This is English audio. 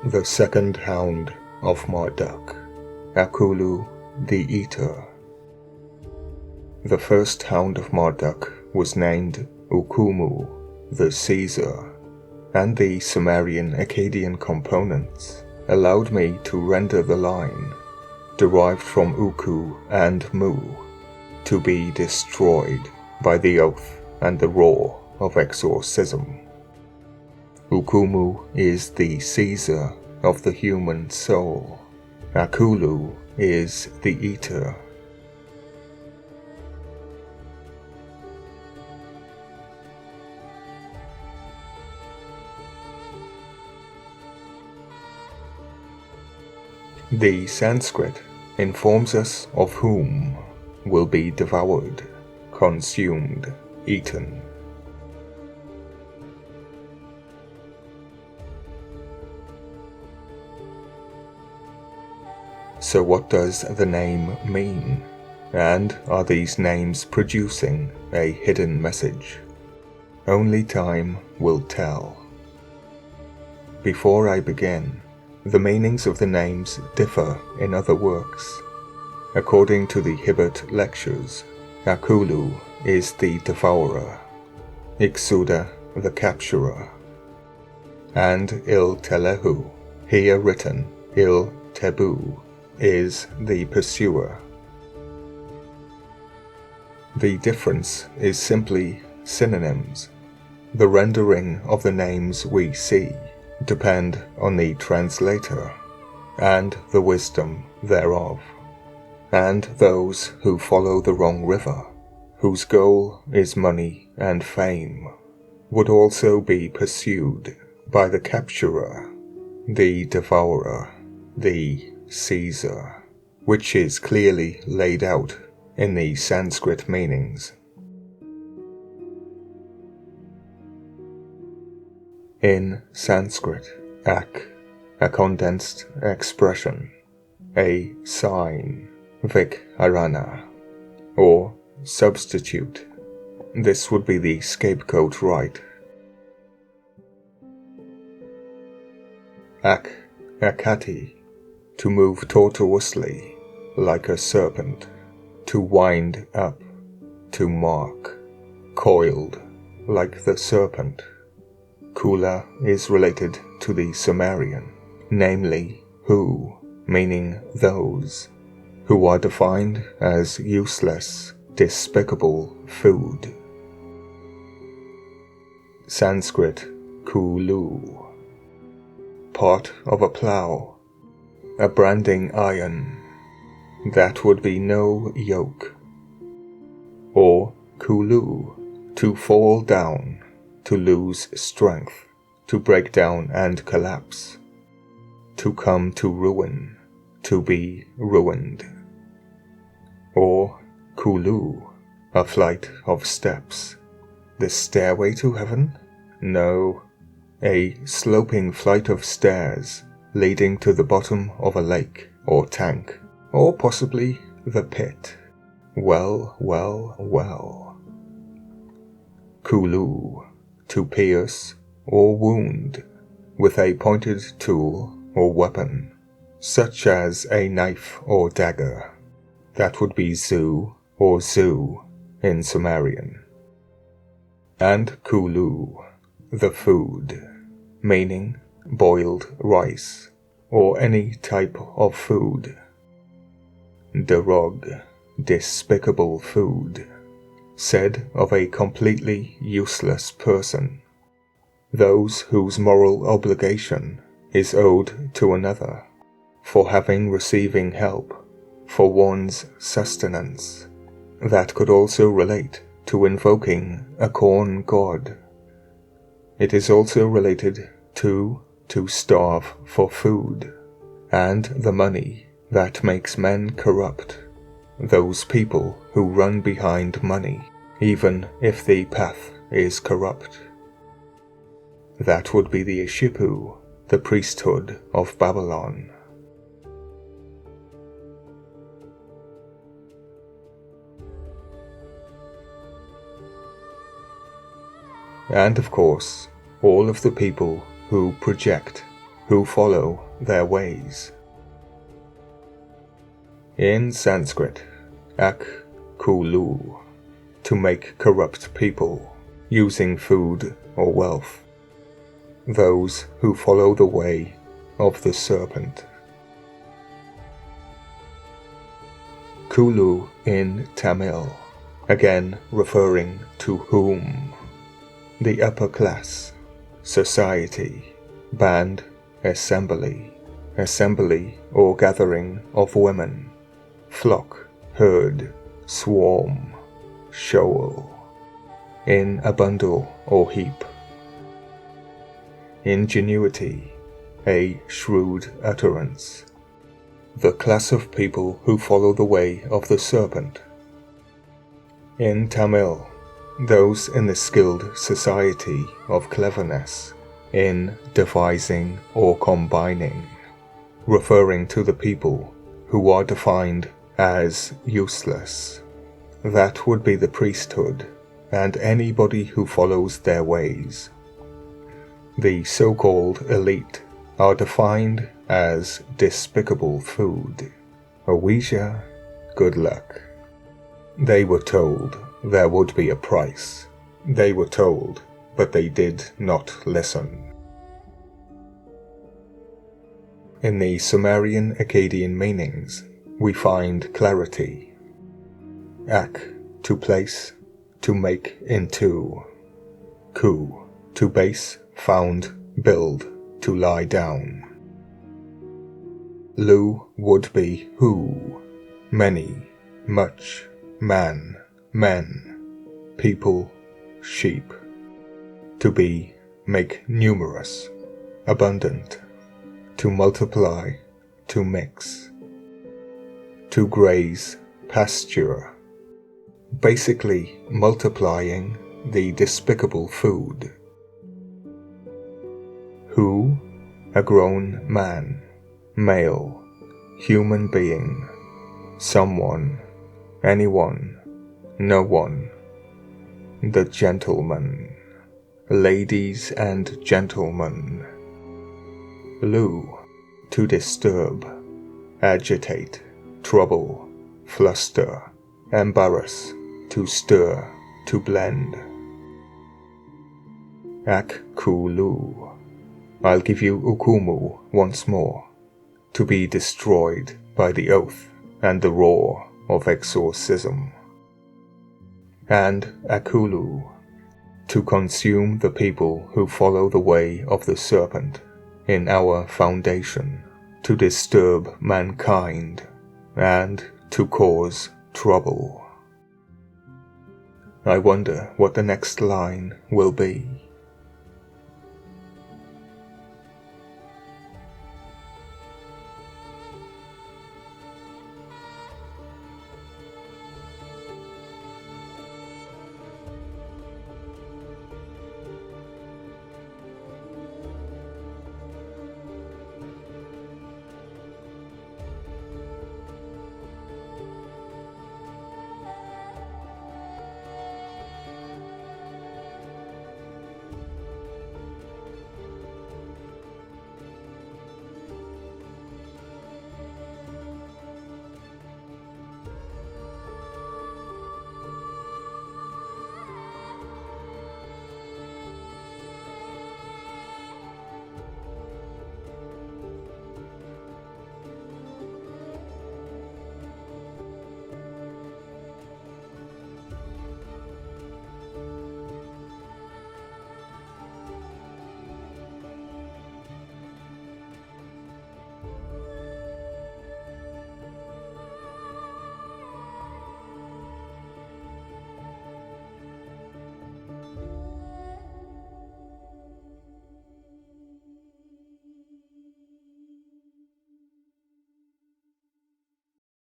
The second Hound of Marduk, Akkulu the Eater. The first Hound of Marduk was named Ukkumu, the Caesar, and the Sumerian Akkadian components allowed me to render the line, derived from Ukku and Mu, to be destroyed by the oath and the roar of exorcism. Ukkumu is the Caesar of the human soul. Akkulu is the Eater. The Sanskrit informs us of whom will be devoured, consumed, eaten. So what does the name mean? And are these names producing a hidden message? Only time will tell. Before I begin, the meanings of the names differ in other works. According to the Hibbert lectures, Akkulu is the devourer, Iksuda the capturer, and Il Telehu, here written Il Tebu, is the pursuer. The difference is simply synonyms. The rendering of the names we see depend on the translator and the wisdom thereof, and those who follow the wrong river, whose goal is money and fame, would also be pursued by the capturer, the devourer, the Caesar, which is clearly laid out in the Sanskrit meanings. In Sanskrit, Ak, a condensed expression, a sign, Vikarana, or substitute. This would be the scapegoat rite. Ak, Akati, to move tortuously, like a serpent, to wind up, to mark, coiled, like the serpent. Kula is related to the Sumerian, namely who, meaning those, who are defined as useless, despicable food. Sanskrit Kulu, part of a plough, a branding iron, that would be no yoke. Or Kulu, to fall down, to lose strength, to break down and collapse, to come to ruin, to be ruined. Or Kulu, a flight of steps. The stairway to heaven? No, a sloping flight of stairs leading to the bottom of a lake or tank, or possibly the pit. Well, well, well. Kulu, to pierce or wound with a pointed tool or weapon, such as a knife or dagger. That would be Zu or Zu in Sumerian. And Kulu, the food, meaning boiled rice or any type of food. Darog, despicable food, said of a completely useless person, those whose moral obligation is owed to another, for having receiving help for one's sustenance. That could also relate to invoking a corn god. It is also related to starve for food, and the money that makes men corrupt. Those people who run behind money, even if the path is corrupt. That would be the Ishipu, the priesthood of Babylon. And of course, all of the people who project who follow their ways. In Sanskrit, Akkulu, to make corrupt people, using food or wealth, those who follow the way of the serpent. Kulu in Tamil, again referring to whom, the upper class, society, band, assembly, assembly or gathering of women, flock, herd, swarm, shoal, in a bundle or heap. Ingenuity, a shrewd utterance, the class of people who follow the way of the serpent. In Tamil, those in the skilled society of cleverness, in devising or combining, referring to the people who are defined as useless. That would be the priesthood and anybody who follows their ways. The so-called elite are defined as despicable food. Ouija, good luck. They were told there would be a price. They were told, but they did not listen. In the Sumerian Akkadian meanings, we find clarity. Ak, to place, to make into. Ku, to base, found, build, to lie down. Lu would be who, many, much, man, men, people, sheep. To be, make numerous, abundant. To multiply, to mix. To graze, pasture. Basically multiplying the despicable food. Who, a grown man, male, human being, someone, anyone, no one. The gentleman, ladies and gentlemen. Lu, to disturb, agitate, trouble, fluster, embarrass, to stir, to blend. Akkulu, I'll give you ukumu once more, to be destroyed by the oath and the roar of exorcism. And Akkulu, to consume the people who follow the way of the serpent in our foundation, to disturb mankind, and to cause trouble. I wonder what the next line will be.